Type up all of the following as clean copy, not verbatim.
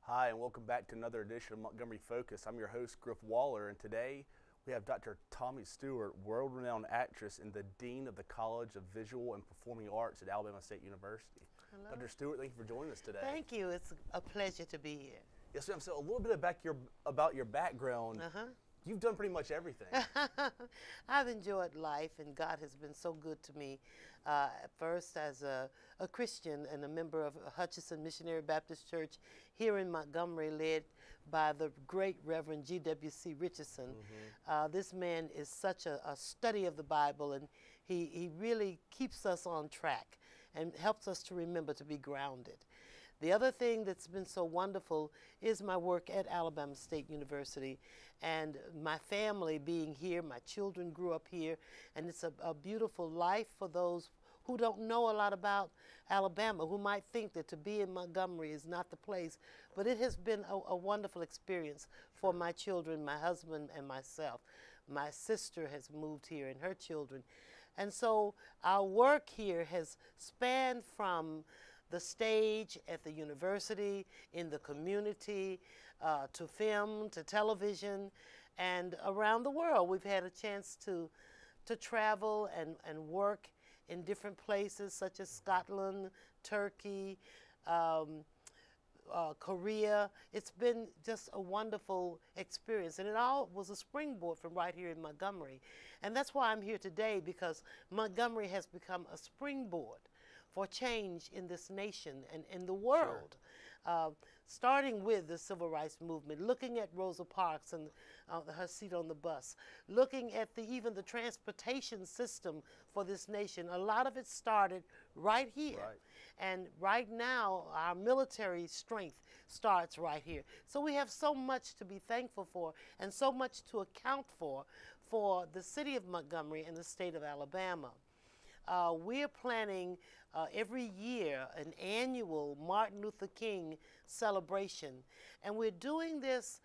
Hi, and welcome back to another edition of Montgomery Focus. I'm your host, Griff Waller, and today we have Dr. Tonea Stewart, world-renowned actress and the Dean of the College of Visual and Performing Arts at Alabama State University. Hello. Dr. Stewart, thank you for joining us today. Thank you. It's a pleasure to be here. Yes, ma'am. So a little bit about your background. You've done pretty much everything. I've enjoyed life, and God has been so good to me. First, as a Christian and a member of Hutchinson Missionary Baptist Church here in Montgomery, led by the great Reverend G.W.C. Richardson. This man is such a study of the Bible, and he really keeps us on track and helps us to remember to be grounded. The other thing that's been so wonderful is my work at Alabama State University and my family being here. My children grew up here, and it's a beautiful life for those who don't know a lot about Alabama, who might think that to be in Montgomery is not the place. But it has been a wonderful experience for my children, my husband, and myself. My sister has moved here and her children. And so our work here has spanned from the stage at the university, in the community, to film, to television, and around the world. We've had a chance to travel and work in different places such as Scotland, Turkey, Korea. It's been just a wonderful experience, and it all was a springboard from right here in Montgomery. And that's why I'm here today, because Montgomery has become a springboard for change in this nation and in the world. Sure. Starting with the civil rights movement, looking at Rosa Parks and her seat on the bus, looking at even the transportation system for this nation. A lot of it started right here. Right. And right now, our military strength starts right here. So we have so much to be thankful for and so much to account for the city of Montgomery and the state of Alabama. We're planning every year an annual Martin Luther King celebration. And we're doing this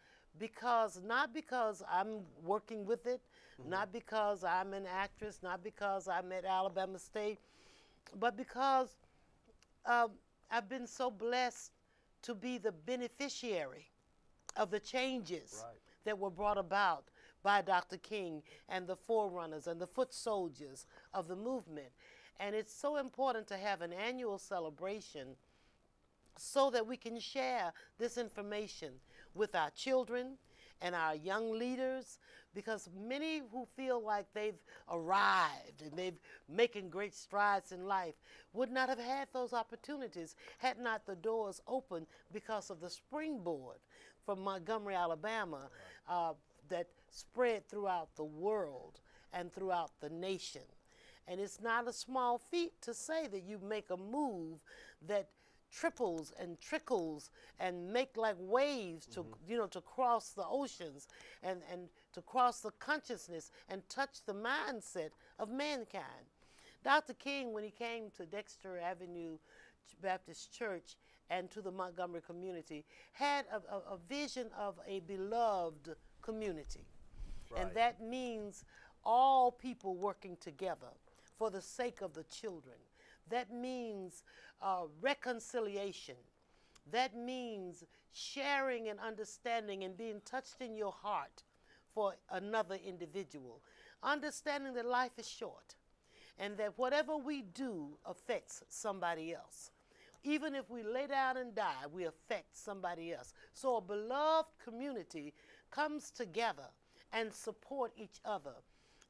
not because I'm working with it, not because I'm an actress, not because I'm at Alabama State, but because I've been so blessed to be the beneficiary of the changes that were brought about by Dr. King and the forerunners and the foot soldiers of the movement. And it's so important to have an annual celebration so that we can share this information with our children and our young leaders, because many who feel like they've arrived and they've making great strides in life would not have had those opportunities had not the doors opened because of the springboard from Montgomery, Alabama, that spread throughout the world and throughout the nation. And it's not a small feat to say that you make a move that triples and trickles and make like waves to to cross the oceans and to cross the consciousness and touch the mindset of mankind. Dr. King, when he came to Dexter Avenue Baptist Church and to the Montgomery community, had a vision of a beloved community. Right. And that means all people working together for the sake of the children. That means reconciliation. That means sharing and understanding and being touched in your heart for another individual. Understanding that life is short and that whatever we do affects somebody else. Even if we lay down and die, we affect somebody else. So a beloved community comes together and support each other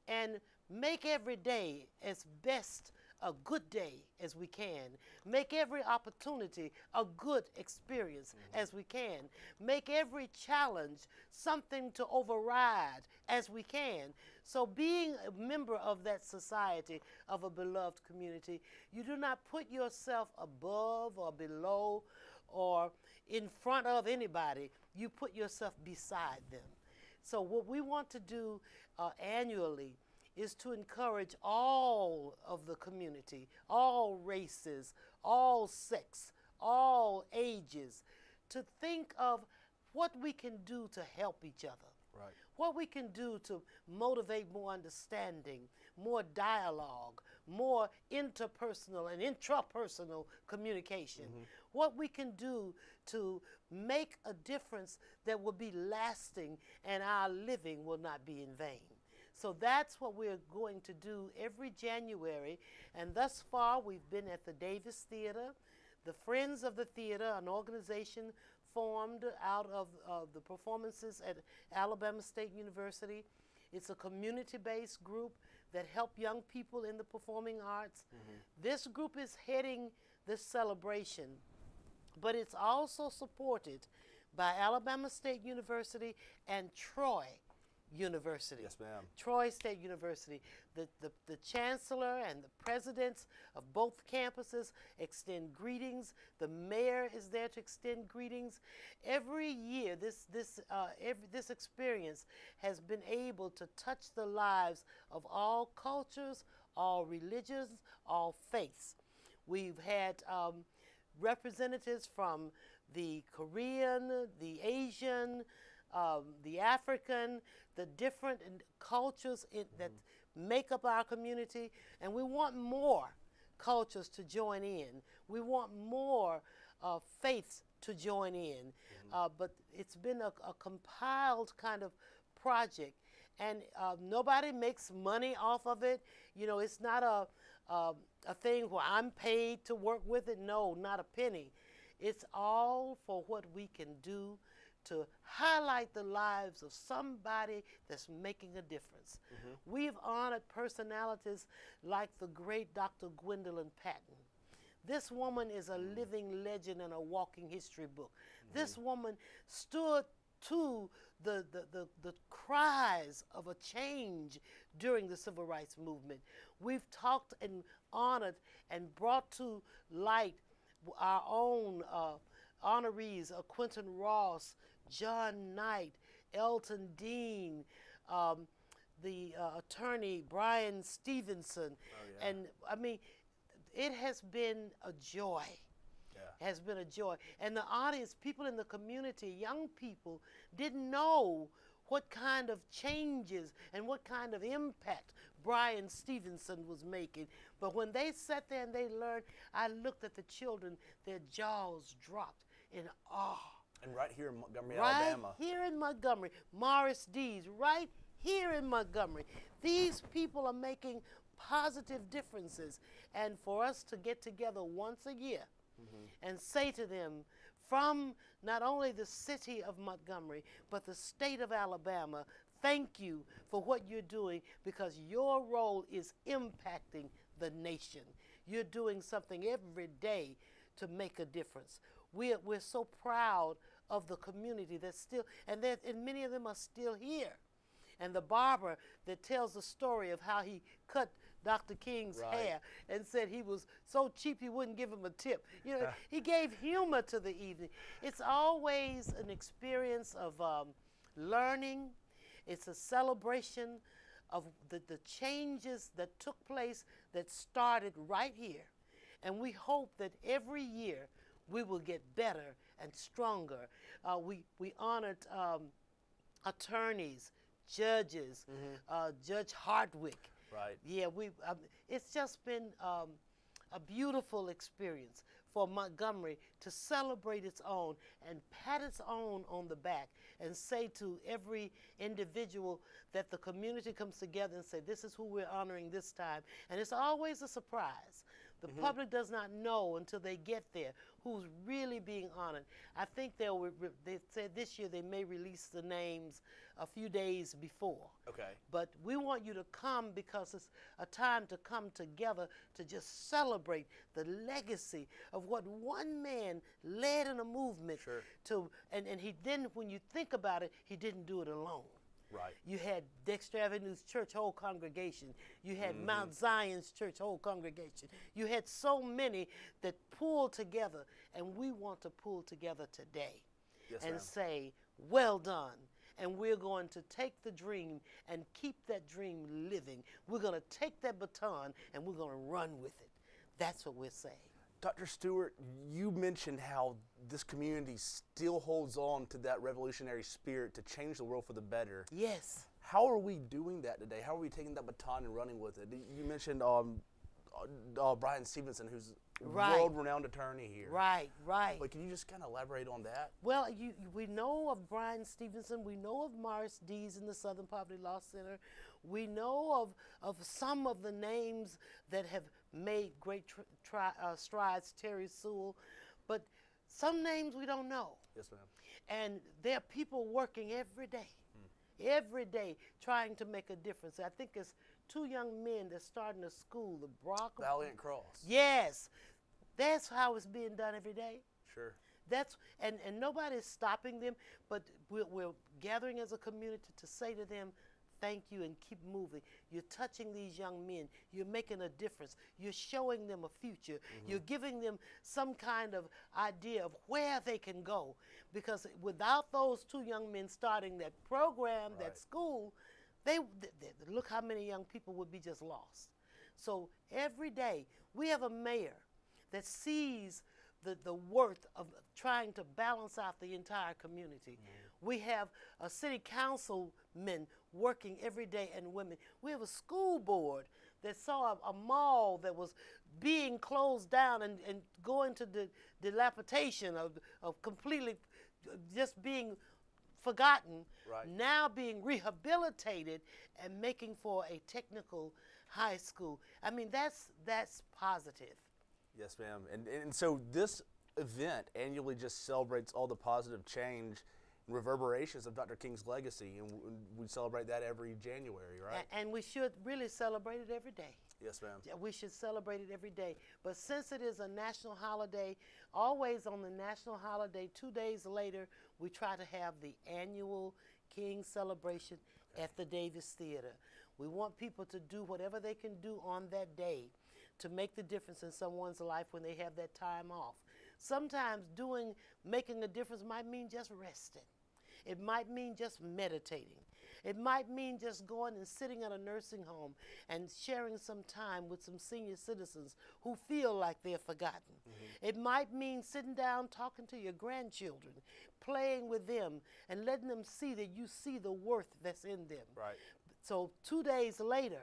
and make every day as best a good day as we can. Make every opportunity a good experience as we can. Make every challenge something to override as we can. So being a member of that society, of a beloved community, you do not put yourself above or below or in front of anybody. You put yourself beside them. So what we want to do annually is to encourage all of the community, all races, all sex, all ages, to think of what we can do to help each other. Right. What we can do to motivate more understanding, more dialogue, more interpersonal and intrapersonal communication. What we can do to make a difference that will be lasting and our living will not be in vain. So that's what we're going to do every January. And thus far, we've been at the Davis Theater, the Friends of the Theater, an organization formed out of the performances at Alabama State University. It's a community-based group that help young people in the performing arts. This group is heading this celebration, but it's also supported by Alabama State University and Troy University. Yes, ma'am. Troy State University. The chancellor and the presidents of both campuses extend greetings. The mayor is there to extend greetings. Every year, this experience has been able to touch the lives of all cultures, all religions, all faiths. We've had representatives from the Korean, the Asian, the African, the different cultures that make up our community, and we want more cultures to join in. We want more faiths to join in. But it's been a compiled kind of project, and nobody makes money off of it. You know, it's not a thing where I'm paid to work with it. No, not a penny. It's all for what we can do to highlight the lives of somebody that's making a difference. We've honored personalities like the great Dr. Gwendolyn Patton. This woman is a living legend and a walking history book. This woman stood to the cries of a change during the Civil Rights Movement. We've talked and honored and brought to light our own honorees, Quentin Ross, John Knight, Elton Dean, the attorney Brian Stevenson. And I mean, it has been a joy. Has been a joy. And the audience, people in the community, young people, didn't know what kind of changes and what kind of impact Brian Stevenson was making. But when they sat there and they learned, I looked at the children, their jaws dropped in awe. And right here in Montgomery, right Alabama. Right here in Montgomery. Morris Dees, right here in Montgomery. These people are making positive differences. And for us to get together once a year and say to them, from not only the city of Montgomery, but the state of Alabama, thank you for what you're doing, because your role is impacting the nation. You're doing something every day to make a difference. We're so proud of the community that's still, and many of them are still here. And the barber that tells the story of how he cut Dr. King's hair and said he was so cheap he wouldn't give him a tip. You know, he gave humor to the evening. It's always an experience of learning. It's a celebration of the changes that took place that started right here. And we hope that every year we will get better and stronger. We honored attorneys, judges, Judge Hardwick. Right. Yeah, it's just been a beautiful experience for Montgomery to celebrate its own and pat its own on the back and say to every individual that the community comes together and say, this is who we're honoring this time. And it's always a surprise. The public does not know until they get there who's really being honored. I think they said this year they may release the names a few days before. Okay. But we want you to come because it's a time to come together to just celebrate the legacy of what one man led in a movement. Sure. And he didn't, when you think about it, he didn't do it alone. Right. You had Dexter Avenue's church whole congregation. You had Mount Zion's church whole congregation. You had so many that pulled together, and we want to pull together today and say, well done. And we're going to take the dream and keep that dream living. We're going to take that baton and we're going to run with it. That's what we're saying. Dr. Stewart, you mentioned how this community still holds on to that revolutionary spirit to change the world for the better. Yes. How are we doing that today? How are we taking that baton and running with it? You mentioned Brian Stevenson, who's a Right. world-renowned attorney here. Right, right. But can you just kind of elaborate on that? Well, we know of Brian Stevenson. We know of Morris Dees in the Southern Poverty Law Center. We know of some of the names that have made great strides, Terry Sewell. But some names we don't know. Yes, ma'am. And there are people working every day, trying to make a difference. I think it's two young men that's starting a school, the Brock. Valiant Cross. Yes. That's how it's being done every day. Sure. That's and nobody's stopping them, but we're gathering as a community to say to them, thank you and keep moving. You're touching these young men. You're making a difference. You're showing them a future. You're giving them some kind of idea of where they can go. Because without those two young men starting that program, that school, they look how many young people would be just lost. So every day we have a mayor that sees the worth of trying to balance out the entire community. We have a city councilman working every day, and women. We have a school board that saw a mall that was being closed down and going to dilapidation of completely just being forgotten, now being rehabilitated and making for a technical high school. I mean, that's positive. Yes, ma'am. And so this event annually just celebrates all the positive change and reverberations of Dr. King's legacy, and we celebrate that every January, right? And we should really celebrate it every day. Yes, ma'am. We should celebrate it every day. But since it is a national holiday, always on the national holiday, 2 days later, we try to have the annual King Celebration at the Davis Theater. We want people to do whatever they can do on that day to make the difference in someone's life when they have that time off. Sometimes making a difference might mean just resting. It might mean just meditating. It might mean just going and sitting at a nursing home and sharing some time with some senior citizens who feel like they're forgotten. It might mean sitting down talking to your grandchildren, playing with them, and letting them see that you see the worth that's in them. Right. So 2 days later,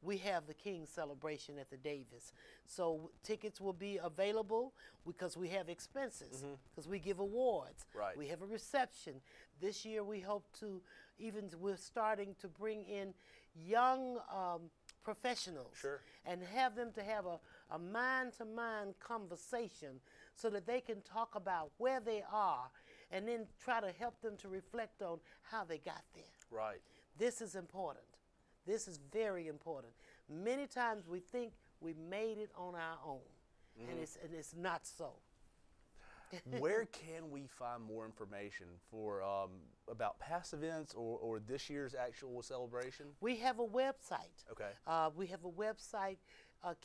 we have the King's Celebration at the Davis. So tickets will be available because we have expenses, because we give awards. Right. We have a reception. This year we hope to we're starting to bring in young professionals and have them to have a mind-to-mind conversation so that they can talk about where they are and then try to help them to reflect on how they got there. Right. This is important. This is very important. Many times we think we made it on our own, and it's not so. Where can we find more information for about past events or this year's actual celebration? We have a website. Okay. We have a website.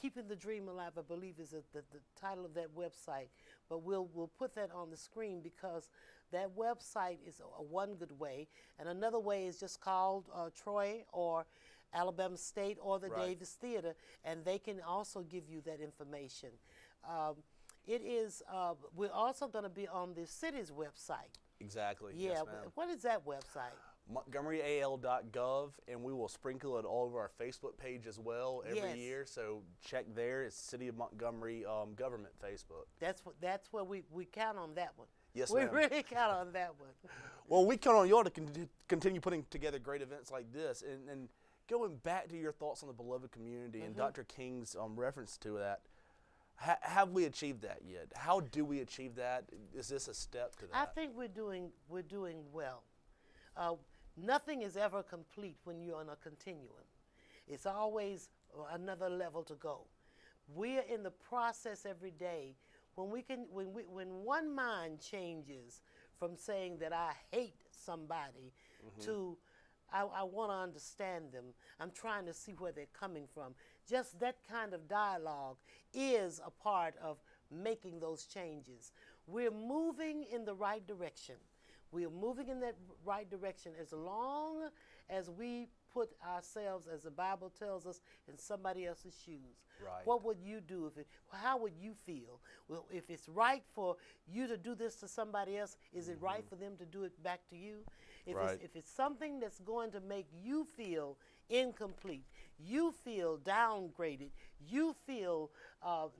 Keeping the Dream Alive, I believe, is the title of that website. But we'll put that on the screen because that website is one good way, and another way is just called Troy or Alabama State or the Davis Theater, and they can also give you that information. We're also going to be on the city's website. Exactly. Yeah. Yes, ma'am. What is that website? MontgomeryAL.gov, and we will sprinkle it all over our Facebook page as well every year. So check there. It's City of Montgomery Government Facebook. That's where we count on that one. Yes, we ma'am. really count on that one. Well, we count on y'all to continue putting together great events like this. And going back to your thoughts on the beloved community and Dr. King's reference to that, have we achieved that yet? How do we achieve that? Is this a step to that? I think we're doing well. Nothing is ever complete when you're on a continuum. It's always another level to go. We're in the process every day. When one mind changes from saying that I hate somebody to I want to understand them, I'm trying to see where they're coming from. Just that kind of dialogue is a part of making those changes. We're moving in the right direction. We are moving in that right direction as long as we put ourselves, as the Bible tells us, in somebody else's shoes. Right. What would you do how would you feel? Well, if it's right for you to do this to somebody else, is it right for them to do it back to you? If it's something that's going to make you feel incomplete, you feel downgraded, you feel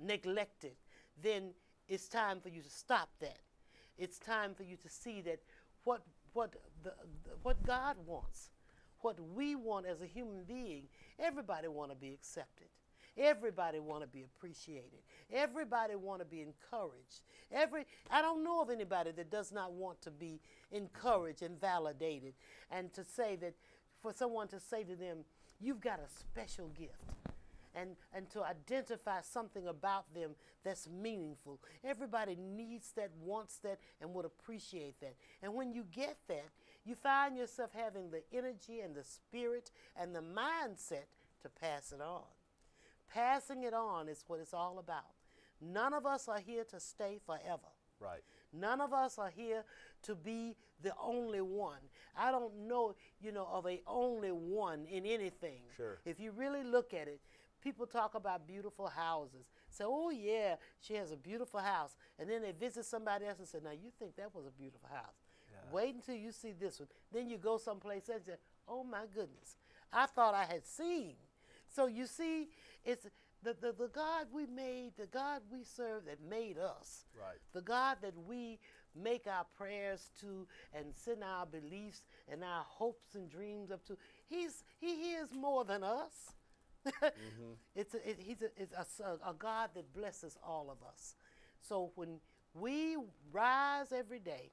neglected, then it's time for you to stop that. It's time for you to see that what what God wants, what we want as a human being. Everybody want to be accepted. Everybody want to be appreciated. Everybody want to be encouraged. I don't know of anybody that does not want to be encouraged and validated, and to say that, for someone to say to them, you've got a special gift, and to identify something about them that's meaningful. Everybody needs that, wants that, and would appreciate that. And when you get that, you find yourself having the energy and the spirit and the mindset to pass it on. Passing it on is what it's all about. None of us are here to stay forever. Right. None of us are here to be the only one. I don't know, of a only one in anything. Sure. If you really look at it, people talk about beautiful houses. Say, oh yeah, she has a beautiful house. And then they visit somebody else and say, now you think that was a beautiful house. Yeah. Wait until you see this one. Then you go someplace else and say, oh my goodness, I thought I had seen. So you see, it's the God we made, the God we serve that made us. Right. The God that we make our prayers to and send our beliefs and our hopes and dreams up to. He hears more than us. Mm-hmm. He's a God that blesses all of us. So when we rise every day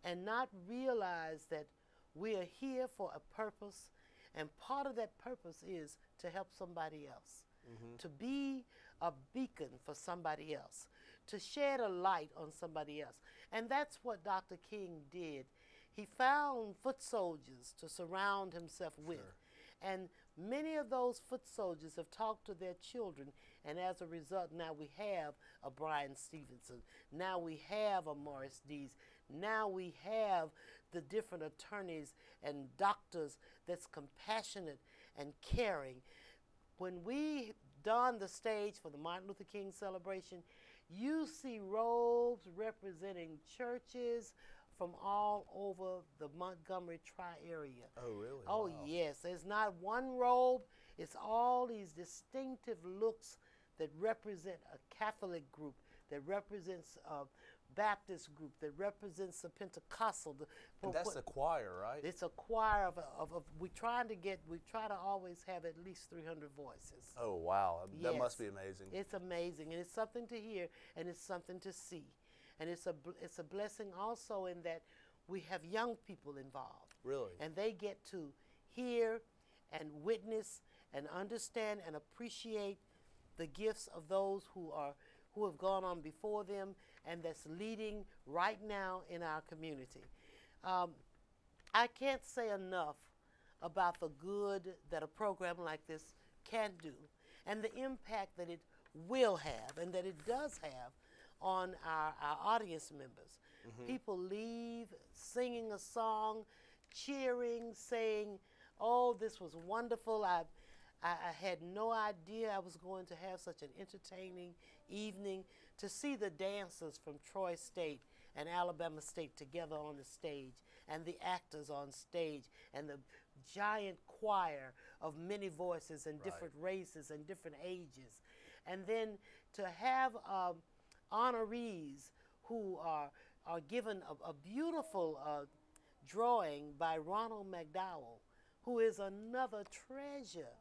and not realize that we are here for a purpose, and part of that purpose is to help somebody else, to be a beacon for somebody else, to shed a light on somebody else. And that's what Dr. King did. He found foot soldiers to surround himself with. Sure. And many of those foot soldiers have talked to their children, and as a result, now we have a Brian Stevenson. Now we have a Morris Dees. Now we have the different attorneys and doctors that's compassionate and caring. When we don the stage for the Martin Luther King celebration, you see robes representing churches from all over the Montgomery tri-area. Oh, really? Oh, wow. Yes. There's not one robe. It's all these distinctive looks that represent a Catholic group, that represents a Baptist group, that represents a Pentecostal. And that's the choir, right? It's a choir of we try to always have at least 300 voices. Oh, wow. That yes. Must be amazing. It's amazing, and it's something to hear, and it's something to see. And it's a blessing also in that we have young people involved. Really? And they get to hear and witness and understand and appreciate the gifts of those who have gone on before them and that's leading right now in our community. I can't say enough about the good that a program like this can do and the impact that it will have and that it does have on our audience members. Mm-hmm. People leave singing a song, cheering, saying, oh, this was wonderful. I had no idea I was going to have such an entertaining evening. To see the dancers from Troy State and Alabama State together on the stage, and the actors on stage, and the giant choir of many voices and different races and different ages. And then to have honorees who are given a beautiful drawing by Ronald McDowell, who is another treasure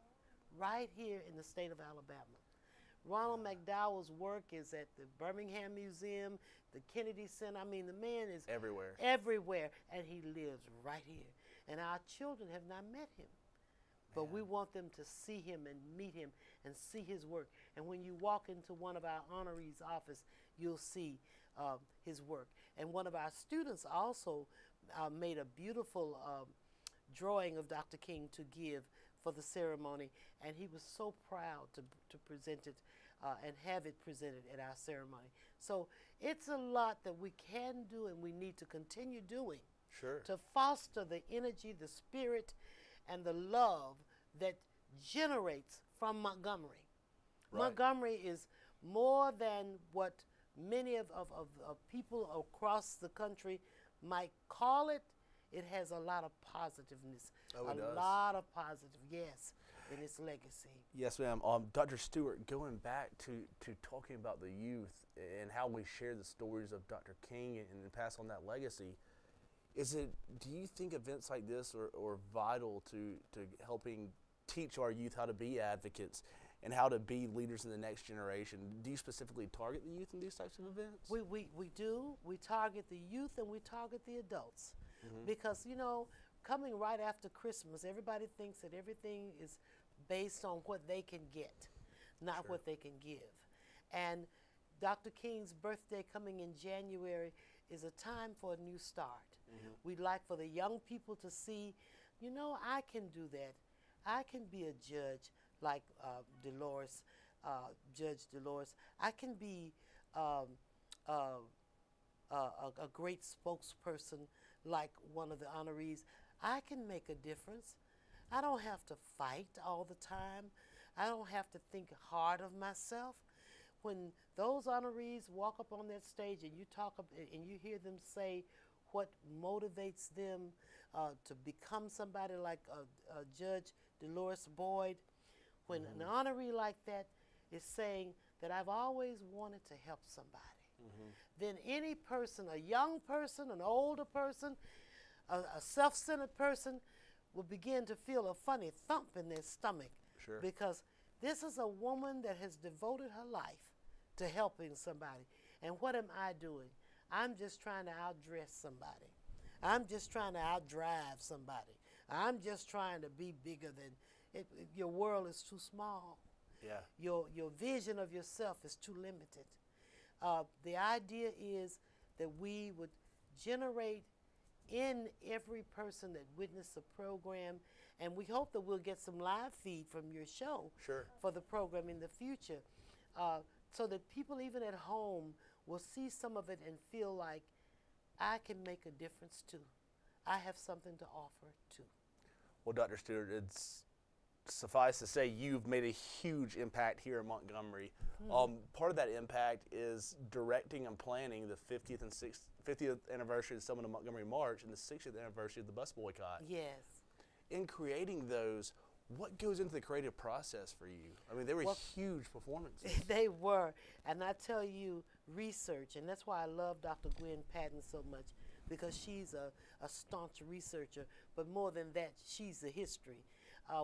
right here in the state of Alabama. Ronald McDowell's work is at the Birmingham Museum, the Kennedy Center. I mean, the man is everywhere. Everywhere, and he lives right here. And our children have not met him. But we want them to see him and meet him and see his work. And when you walk into one of our honorees' office, you'll see his work. And one of our students also made a beautiful drawing of Dr. King to give for the ceremony, and he was so proud to present it and have it presented at our ceremony. So it's a lot that we can do and we need to continue doing. Sure. To foster the energy, the spirit, and the love that generates from Montgomery. Right. Montgomery is more than what many of people across the country might call it. It has a lot of positiveness. Oh, it does. A lot of positive, yes. in its legacy. Yes, ma'am. Dr. Stewart, going back to talking about the youth and how we share the stories of Dr. King and pass on that legacy, do you think events like this are vital to helping teach our youth how to be advocates and how to be leaders in the next generation? Do you specifically target the youth in these types of events? We do. We target the youth and we target the adults. Because, you know, coming right after Christmas, everybody thinks that everything is based on what they can get, not Sure. what they can give. And Dr. King's birthday coming in January is a time for a new start. We'd like for the young people to see, you know, I can do that. I can be a judge like Judge Dolores. I can be a great spokesperson like one of the honorees. I can make a difference. I don't have to fight all the time. I don't have to think hard of myself. When those honorees walk up on that stage and you hear them say what motivates them to become somebody like Judge Dolores Boyd, when an honoree like that is saying that I've always wanted to help somebody, then any person, a young person, an older person, a self-centered person, will begin to feel a funny thump in their stomach. Sure. Because this is a woman that has devoted her life to helping somebody. And what am I doing? I'm just trying to outdress somebody. I'm just trying to outdrive somebody. I'm just trying to be bigger than it. Your world is too small. Yeah. Your vision of yourself is too limited. The idea is that we would generate in every person that witnessed the program, and we hope that we'll get some live feed from your show Sure. for the program in the future, so that people even at home will see some of it and feel like I can make a difference too. I have something to offer too. Well, Dr. Stewart, it's suffice to say you've made a huge impact here in Montgomery. Part of that impact is directing and planning the 50th anniversary of the Summit of Montgomery March and the 60th anniversary of the bus boycott. Yes. In creating those, what goes into the creative process for you? I mean, they were huge performances. They were. And I tell you, research, and that's why I love Dr. Gwen Patton so much, because she's a staunch researcher, but more than that, she's the history.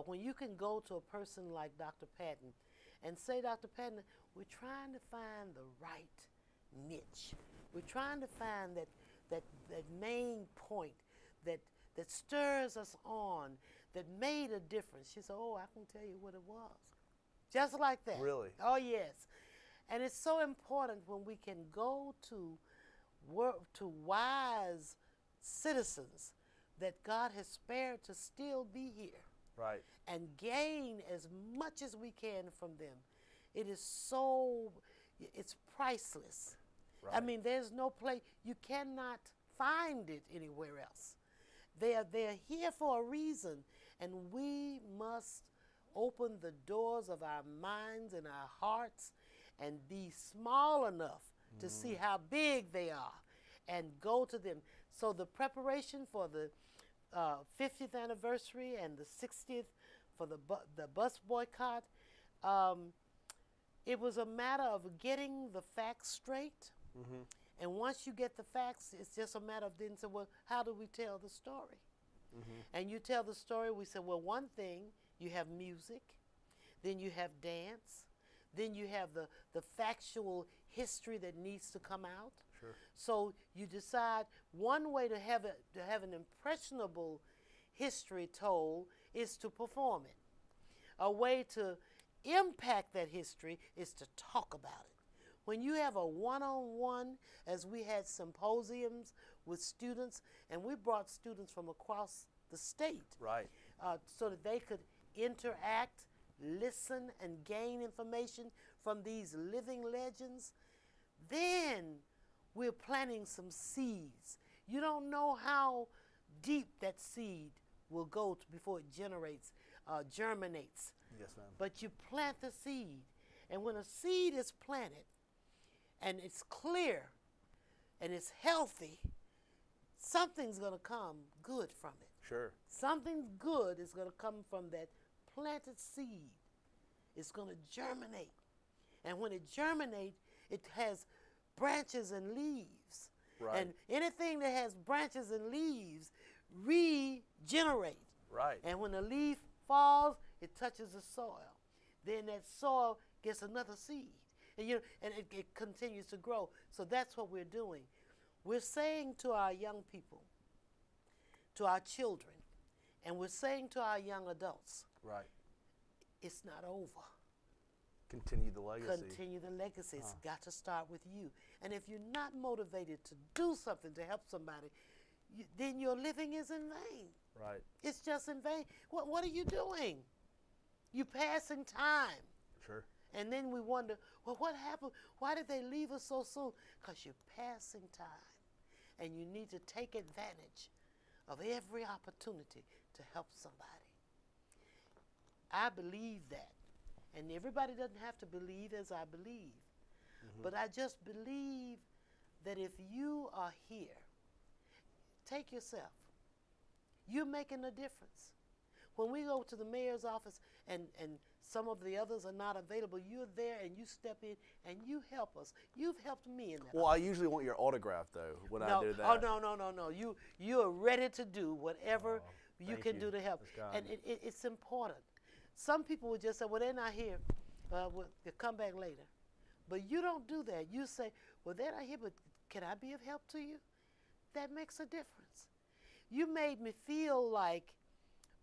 When you can go to a person like Dr. Patton and say, Dr. Patton, we're trying to find the right niche. We're trying to find that main point that stirs us on, that made a difference. She said, oh, I can tell you what it was. Just like that. Really? Oh, yes. And it's so important when we can go to wise citizens that God has spared to still be here. Right. And gain as much as we can from them. It's priceless. Right. I mean, there's no place, you cannot find it anywhere else. They're here for a reason, and we must open the doors of our minds and our hearts and be small enough to see how big they are and go to them. So the preparation for the 50th anniversary and the 60th for the bus boycott, it was a matter of getting the facts straight. And once you get the facts, it's just a matter of then say, well, how do we tell the story? And you tell the story, we say, well, one thing, you have music, then you have dance, then you have the factual history that needs to come out. Sure. So you decide one way to have an impressionable history told is to perform it. A way to impact that history is to talk about it. When you have a one-on-one, as we had symposiums with students, and we brought students from across the state, Right. So that they could interact, listen, and gain information from these living legends, then we're planting some seeds. You don't know how deep that seed will go before it germinates. Yes, ma'am. But you plant the seed. And when a seed is planted and it's clear and it's healthy, something's going to come good from it. Sure. Something good is going to come from that planted seed is going to germinate. And when it germinates, it has branches and leaves. Right. And anything that has branches and leaves regenerate. Right. And when the leaf falls, it touches the soil. Then that soil gets another seed. And, it continues to grow. So that's what we're doing. We're saying to our young people, to our children, and we're saying to our young adults, right, it's not over. Continue the legacy. Continue the legacy. It's got to start with you. And if you're not motivated to do something to help somebody, then your living is in vain. Right. It's just in vain. What are you doing? You're passing time. Sure. And then we wonder, well, what happened? Why did they leave us so soon? Because you're passing time. And you need to take advantage of every opportunity to help somebody. I believe that. And everybody doesn't have to believe as I believe. But I just believe that if you are here, take yourself. You're making a difference. When we go to the mayor's office and some of the others are not available, you're there and you step in and you help us. You've helped me in that. Well, I usually want your autograph, though, when I do that. Oh, no. You are ready to do whatever you can do to help. And it's important. Some people would just say, well, they're not here. They'll come back later. But you don't do that. You say, well, they're not here, but can I be of help to you? That makes a difference. You made me feel like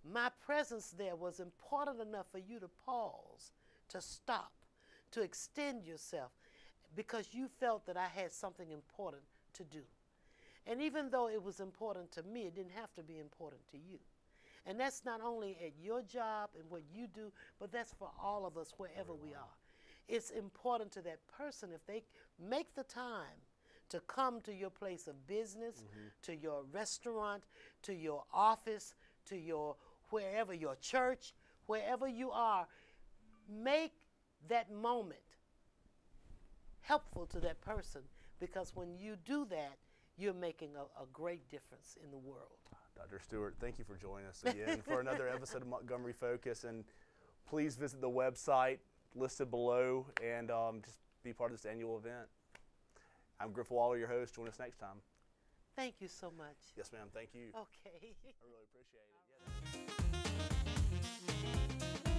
my presence there was important enough for you to pause, to stop, to extend yourself, because you felt that I had something important to do. And even though it was important to me, it didn't have to be important to you. And that's not only at your job and what you do, but that's for all of us wherever we are. It's important to that person if they make the time to come to your place of business, to your restaurant, to your office, to your wherever, your church, wherever you are, make that moment helpful to that person, because when you do that, you're making a great difference in the world. Dr. Stewart, thank you for joining us again for another episode of Montgomery Focus. And please visit the website listed below and just be part of this annual event. I'm Griff Waller, your host. Join us next time. Thank you so much. Yes, ma'am. Thank you. Okay. I really appreciate it. Yes.